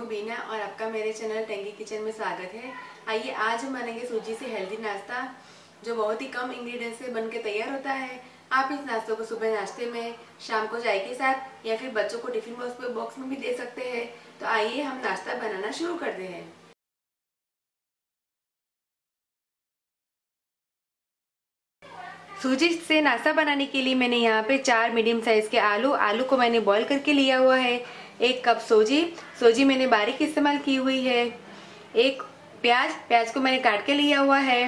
बीना और आपका मेरे चैनल टेंगी किचन में स्वागत है। आइए आज हम बनाएंगे सूजी से हेल्दी नाश्ता जो बहुत ही कम इंग्रेडिएंट्स से बनके तैयार होता है। आप इस नाश्ते को सुबह नाश्ते में, शाम को चाय के साथ या फिर बच्चों को टिफिन बॉक्स में भी दे सकते हैं। तो आइए हम नाश्ता बनाना शुरू करते हैं। सूजी से नाश्ता बनाने के लिए मैंने यहाँ पे 4 मीडियम साइज के आलू को मैंने बॉईल करके लिया हुआ है। 1 कप सोजी मैंने बारीक इस्तेमाल की हुई है। 1 प्याज को मैंने काट के लिया हुआ है।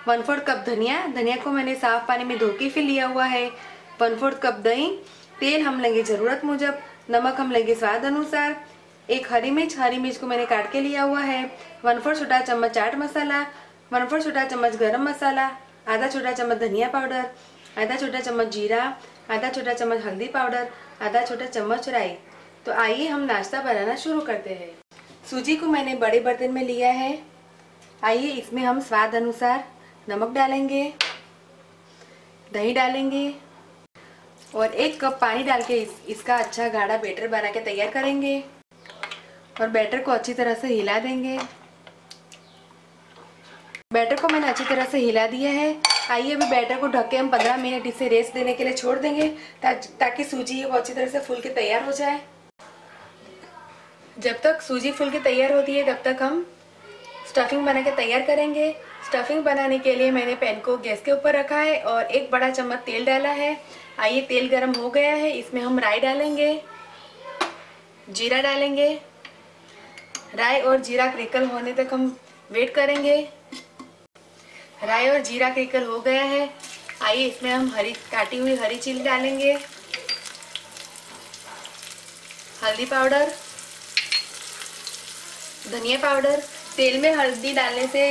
1/4 कप धनिया को मैंने साफ पानी में धो के फिर लिया हुआ है। 1/4 कप दही। तेल हम लेंगे जरूरत मुजब। नमक हम लेंगे स्वाद अनुसार। 1 हरी मिर्च को मैंने काट के लिया हुआ है। 1/4 छोटा चम्मच चाट मसाला। 1/4 छोटा चम्मच गरम मसाला। आधा छोटा चम्मच धनिया पाउडर। आधा छोटा चम्मच जीरा। आधा छोटा चम्मच हल्दी पाउडर। आधा छोटा चम्मच राई। तो आइए हम नाश्ता बनाना शुरू करते हैं। सूजी को मैंने बड़े बर्तन में लिया है। आइए इसमें हम स्वाद अनुसार नमक डालेंगे, दही डालेंगे और 1 कप पानी डाल के इसका अच्छा गाढ़ा बैटर बना के तैयार करेंगे और बैटर को अच्छी तरह से हिला देंगे। बैटर को मैंने अच्छी तरह से हिला दिया है। आइए अभी बैटर को ढक के हम 15 मिनट इसे रेस्ट देने के लिए छोड़ देंगे ताकि सूजी वो अच्छी तरह से फूल के तैयार हो जाए। जब तक सूजी फूल के तैयार होती है तब तक हम स्टफिंग बना के तैयार करेंगे। स्टफिंग बनाने के लिए मैंने पैन को गैस के ऊपर रखा है और 1 बड़ा चम्मच तेल डाला है। आइए तेल गर्म हो गया है, इसमें हम राई डालेंगे, जीरा डालेंगे। राई और जीरा क्रैकल होने तक हम वेट करेंगे। राई और जीरा क्रैकल हो गया है। आइए इसमें हम काटी हुई हरी चिली डालेंगे, हल्दी पाउडर, धनिया पाउडर। तेल में हल्दी डालने से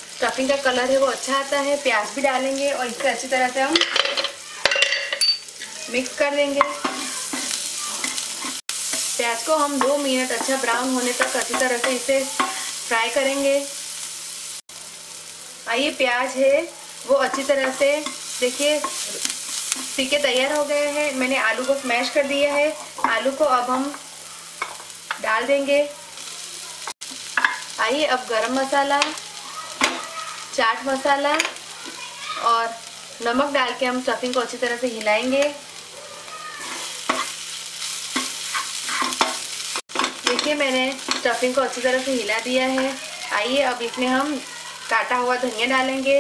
स्टफिंग का कलर है वो अच्छा आता है। प्याज भी डालेंगे और इसे अच्छी तरह से हम मिक्स कर देंगे। प्याज को हम 2 मिनट अच्छा ब्राउन होने तक अच्छी तरह से इसे फ्राई करेंगे। आइए प्याज है वो अच्छी तरह से देखिए सीके तैयार हो गए हैं। मैंने आलू को स्मैश कर दिया है। आलू को अब हम डाल देंगे। आइए अब गरम मसाला, चाट मसाला और नमक डाल के हम स्टफिंग को अच्छी तरह से हिलाएंगे। देखिए मैंने स्टफिंग को अच्छी तरह से हिला दिया है। आइए अब इसमें हम काटा हुआ धनिया डालेंगे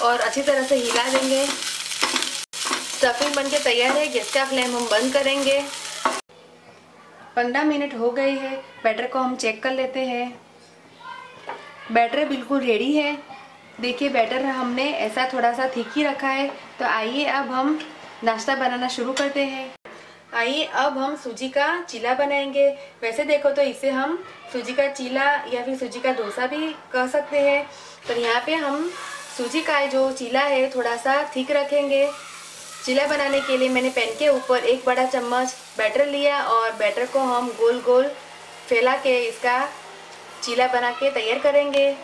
और अच्छी तरह से हिला देंगे। स्टफिंग बनके तैयार है। गैस का फ्लेम हम बंद करेंगे। 15 मिनट हो गई है। बैटर को हम चेक कर लेते हैं। बैटर बिल्कुल रेडी है। देखिए बैटर हमने ऐसा थोड़ा सा थिक ही रखा है। तो आइए अब हम नाश्ता बनाना शुरू करते हैं। आइए अब हम सूजी का चीला बनाएंगे। वैसे देखो तो इसे हम सूजी का चीला या फिर सूजी का डोसा भी कह सकते हैं। पर यहाँ पे हम सूजी का जो चीला है थोड़ा सा थिक रखेंगे। चीला बनाने के लिए मैंने पैन के ऊपर 1 बड़ा चम्मच बैटर लिया और बैटर को हम गोल गोल फैला के इसका चीला बना के तैयार करेंगे।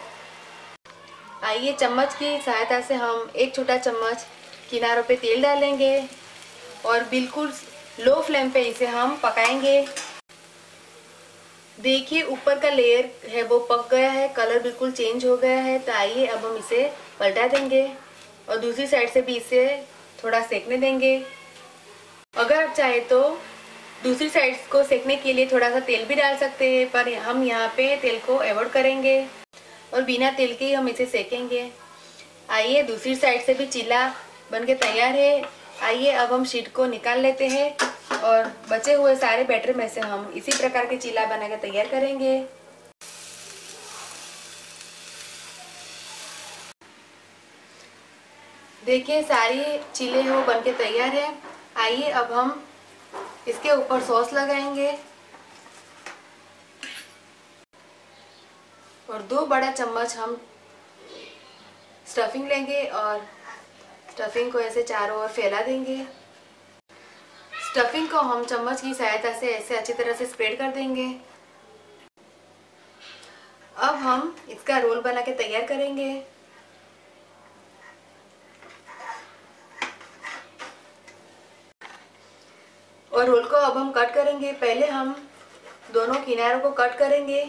आइए चम्मच की सहायता से हम 1 छोटा चम्मच किनारों पे तेल डालेंगे और बिल्कुल लो फ्लेम पे इसे हम पकाएंगे। देखिए ऊपर का लेयर है वो पक गया है, कलर बिल्कुल चेंज हो गया है। तो आइए अब हम इसे पलटा देंगे और दूसरी साइड से भी इसे थोड़ा सेकने देंगे। अगर आप चाहे तो दूसरी साइड को सेकने के लिए थोड़ा सा तेल भी डाल सकते हैं, पर हम यहाँ पे तेल को अवॉइड करेंगे और बिना तेल के ही हम इसे सेकेंगे। आइए दूसरी साइड से भी चीला बनके तैयार है। आइए अब हम शीट को निकाल लेते हैं और बचे हुए सारे बैटर में से हम इसी प्रकार के चीला बना के तैयार करेंगे। देखिए सारी चीले वो बनके तैयार है। आइए अब हम इसके ऊपर सॉस लगाएंगे और 2 बड़ा चम्मच हम स्टफिंग लेंगे और स्टफिंग को ऐसे चारों ओर फैला देंगे। स्टफिंग को हम चम्मच की सहायता से ऐसे अच्छी तरह से स्प्रेड कर देंगे। अब हम इसका रोल बना के तैयार करेंगे। और रोल को अब हम कट करेंगे। पहले हम दोनों किनारों को कट करेंगे।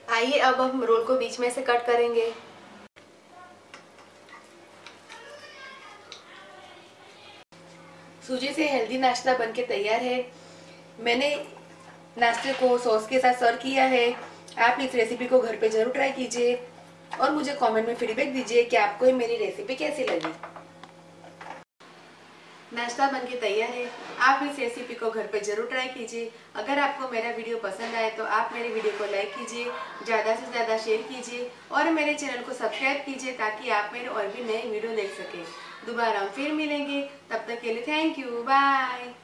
आइए अब हम रोल को बीच में से कट करेंगे। सूजी से हेल्दी नाश्ता बनके तैयार है। मैंने नाश्ते को सॉस के साथ सर्व किया है। आप इस रेसिपी को घर पे जरूर ट्राई कीजिए और मुझे कमेंट में फीडबैक दीजिए कि आपको मेरी रेसिपी कैसी लगी। नाश्ता बनके तैयार है। आप इस रेसिपी को घर पे जरूर ट्राई कीजिए। अगर आपको मेरा वीडियो पसंद आए तो आप मेरे वीडियो को लाइक कीजिए, ज़्यादा से ज़्यादा शेयर कीजिए और मेरे चैनल को सब्सक्राइब कीजिए ताकि आप मेरे और भी नए वीडियो देख सकें। दोबारा हम फिर मिलेंगे, तब तक के लिए थैंक यू, बाय।